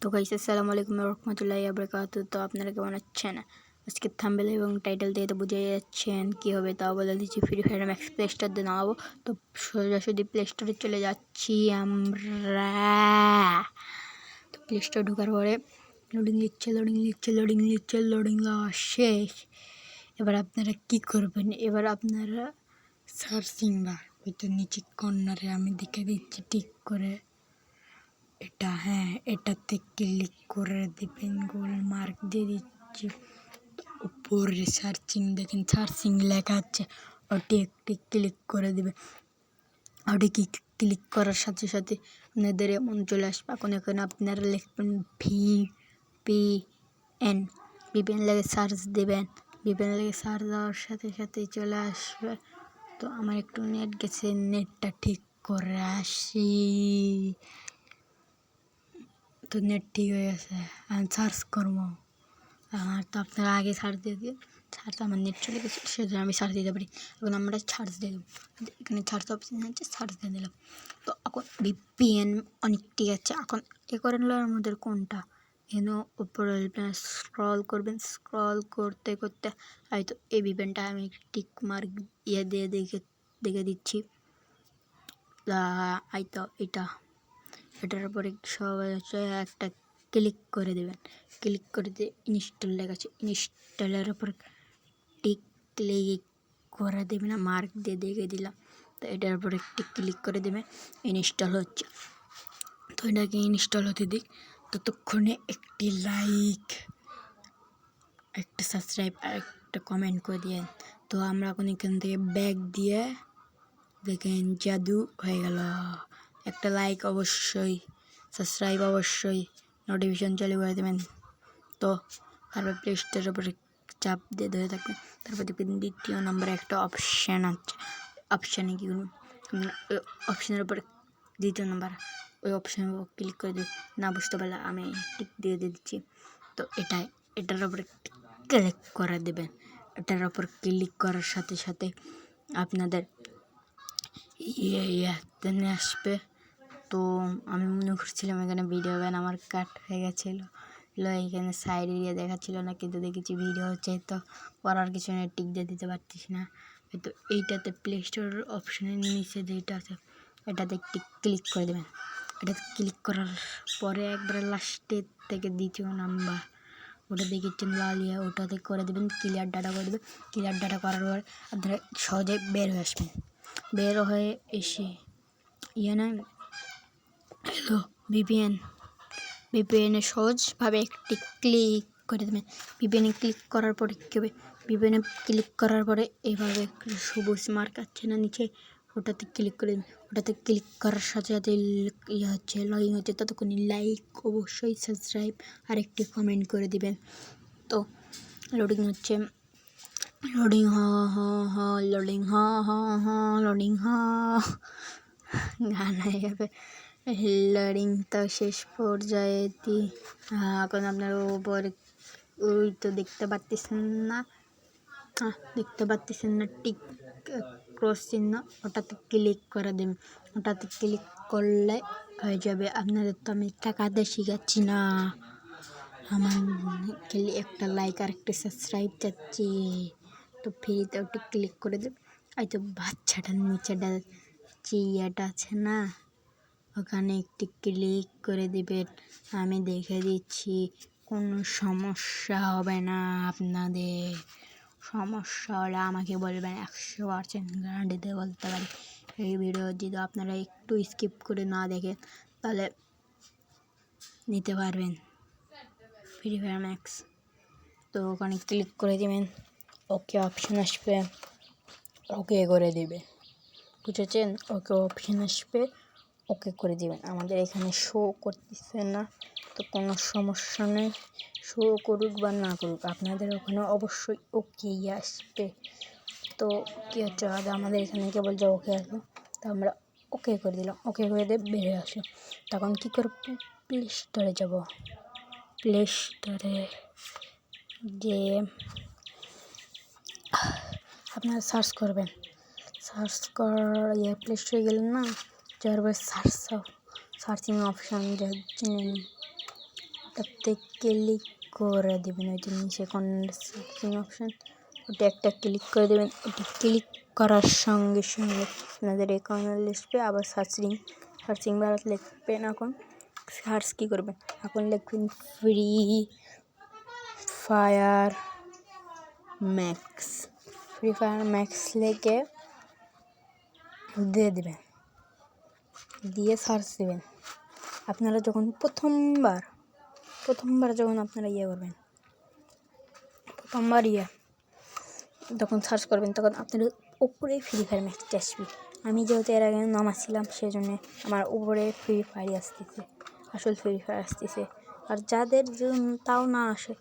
তো গাইস আসসালামু আলাইকুম রহমতুল্লাহি ওয়া বারাকাতুহু। তো আপনারা কেমন আছেন? আজকে থাম্বনেল এবং টাইটেল দিয়ে তো বুঝে যাচ্ছেন কী হবে, তাও বলে দিচ্ছি। Free fire max play store দিয়ে নামাবো। তো সোজাসুজি প্লে স্টোরে চলে যাচ্ছি আমরা। তো প্লে স্টোর ঢোকার পরে লোডিং লওয়া শেষ। এবার আপনারা কী করবেন? এবার আপনারা সার্চিং বার হয়তো নিচে কর্নারে আমি দেখে দিচ্ছি ঠিক করে, এটা এটাতে ক্লিক করে দিবেন। গোল মার্ক দিয়ে দিচ্ছি। উপরে সার্চিং দেখেন, সার্চিং লেখা আছে, ওটি একটি ক্লিক করে দিবে। ওটি ক্লিক করার সাথে সাথে আপনাদের এমন চলে আসবে। এখন এখানে আপনারা লিখবেন VPN লেগে সার্চ দেবেন। VPN লেগে সার্চ দেওয়ার সাথে সাথে চলে আসবে। তো আমার একটু নেট গেছে, নেটটা ঠিক করে আসি। তো নেট ঠিক হয়ে গেছে, আমি সার্চ করবো। তো আপনারা আগে সার্চ দিয়ে দিয়ে আমার নেট চলে গেছে, সেজন্য আমি সার্চ দিতে পারি। এখন আমরা সার্চ দিয়ে দেবো। এখানে সার্চ অপশন আছে, সার্চ দিয়ে দিলাম। তো এখন VPN অনেক ঠিক আছে। এখন এ করেন আমাদের কোনটা এখানে উপরে স্ক্রল করবেন। স্ক্রল করতে করতে হয়তো এই VPNটা আমি টিক মার্ক দিয়ে দেখে দিচ্ছি। হয়তো এটার উপরে সবাই একটা ক্লিক করে দেবেন। ক্লিক করে দিয়ে ইনস্টল লেখা আছে, ইনস্টলের উপর টিক ক্লিক করে দেবেন। মার্ক দিয়ে দেখে দিলাম। তো এটার উপর একটি ক্লিক করে দেবেন, ইনস্টল হচ্ছে। তো এটাকে ইনস্টল হতে দিক। ততক্ষণে একটি লাইক, একটা সাবস্ক্রাইব আর একটা কমেন্ট করে দিয়েন। তো আমরা এখন এখান থেকে ব্যাক দিয়ে দেখেন জাদু হয়ে গেল। একটা লাইক অবশ্যই, সাবস্ক্রাইব অবশ্যই, নোটিফিকেশন চালু করে দেবেন। তো তারপর প্লে স্টোরের উপরে চাপ দিয়ে ধরে থাকবেন। তারপর দেখবেন দ্বিতীয় নম্বরে একটা অপশান আছে। অপশানে কী করবেন? ওই অপশানের উপরে দ্বিতীয় নম্বর, ওই অপশানের উপর ক্লিক করে দিন। না বুঝতে পারলে আমি টিক দিয়ে দিচ্ছি। তো এটার উপরে ক্লিক করে দেবেন। এটার উপর ক্লিক করার সাথে সাথে আপনাদের নিয়ে আসবে। তো আমি মনে করছিলাম এখানে ভিডিও হবে না, আমার কাট হয়ে গেছিলো। এখানে সাইড এরিয়া দেখাচ্ছিল না, কিন্তু দেখেছি ভিডিও হচ্ছে। তো পড়ার কিছু না, টিক দিয়ে দিতে পারতিস না। তো এইটাতে প্লে স্টোর অপশানের নিচে যেটা আছে এটাতে একটি ক্লিক করে দেবেন। এটাতে ক্লিক করার পরে একবারে লাস্টের থেকে দ্বিতীয় নাম্বার ওটা দেখেছেন লালিয়া, ওটাতে করে দেবেন। ক্লিয়ার ডাটা করে দেবেন। ক্লিয়ার ডাটা করার পর আপনারা সহজে বের হয়ে আসবেন। বের হয়ে এসে না হ্যালো VPN সহজভাবে একটি ক্লিক করে দেবেন। VPN ক্লিক করার পরে কী হবে? VPN ক্লিক করার পরে এইভাবে সবুজ মার্ক আছে না নিচে, ওটাতে ক্লিক করে দেবেন। ওটাতে ক্লিক করার সাথে সাথে হচ্ছে লগইন হচ্ছে। ততক্ষণ লাইক অবশ্যই, সাবস্ক্রাইব আর একটি কমেন্ট করে দিবেন। তো লোডিং হচ্ছে, লোডিং লোডিং গান হয়ে যাবে। লোডিং তো শেষ পর্যায়ে এখন আপনার উপরে ওই তো দেখতে পাচ্ছেন না, টিক ক্রস চিহ্ন, ওটাতে ক্লিক করে দেবেন। ওটাতে ক্লিক করলে হয়ে যাবে। আপনাদের তো আমি টাকাতে শিখাচ্ছি না, আমার খালি একটা লাইক আর একটা সাবস্ক্রাইব চাচ্ছি। তো ফ্রিতে ওটা ক্লিক করে দেব। হয়তো বাচ্চাটার নিচেটা চিয়াটা আছে না, ওখানে একটি ক্লিক করে দেবেন। আমি দেখে দিচ্ছি, কোনো সমস্যা হবে না। আপনাদের সমস্যা হলে আমাকে বলবেন, 100% গ্যারান্টিতে বলতে পারি। এই ভিডিও যদি আপনারা একটু স্কিপ করে না দেখেন তাহলে নিতে পারবেন ফ্রি ফায়ার ম্যাক্স। তো ওখানে ক্লিক করে দেবেন, ওকে অপশান আসবে, ওকে করে দেবে। বুঝেছেন? ওকে অপশান আসবে, ওকে করে দেবেন। আমাদের এখানে শো করতেছে না, তো কোনো সমস্যা নেই। শো করুক বা না করুক, আপনাদের ওখানে অবশ্যই ওকেই আসবে। তো কী হচ্ছে, আমাদের এখানে কেবল যে ওকে আসবে, তো আমরা ওকে করে দিলাম। ওকে করে দিয়ে বেরিয়ে আসো। তখন কী করে? প্লে স্টোরে যাব। প্লে স্টোরে যে আপনারা সার্চ করবেন। প্লে স্টোরে গেলেন না, যার পরে সার্চিং অপশান চিনে নিন। ওটাতে ক্লিক করে দেবেন, ওই যে নিচে সার্চিং অপশান, ওটা একটা ক্লিক করে দেবেন। ওটি ক্লিক করার সঙ্গে সঙ্গে আপনাদের অ্যাকাউন্ট লিস্টে আবার সার্চিং বাড়াতে লিখবেন। এখন সার্চ কী করবেন, এখন লিখবেন ফ্রি ফায়ার ম্যাক্স লিখে দিয়ে দেবেন, দিয়ে সার্চ দেবেন। আপনারা যখন প্রথমবার যখন আপনারা করবেন, যখন সার্চ করবেন তখন আপনার উপরে ফ্রি ফায়ার ম্যাক্সটা আসবে। আমি যেহেতু এর আগে নামাচ্ছিলাম সেই জন্যে আমার উপরে ফ্রি ফায়ারই আসতেছে, আসল ফ্রি ফায়ার আসতেছে। আর যাদের তাও না আসে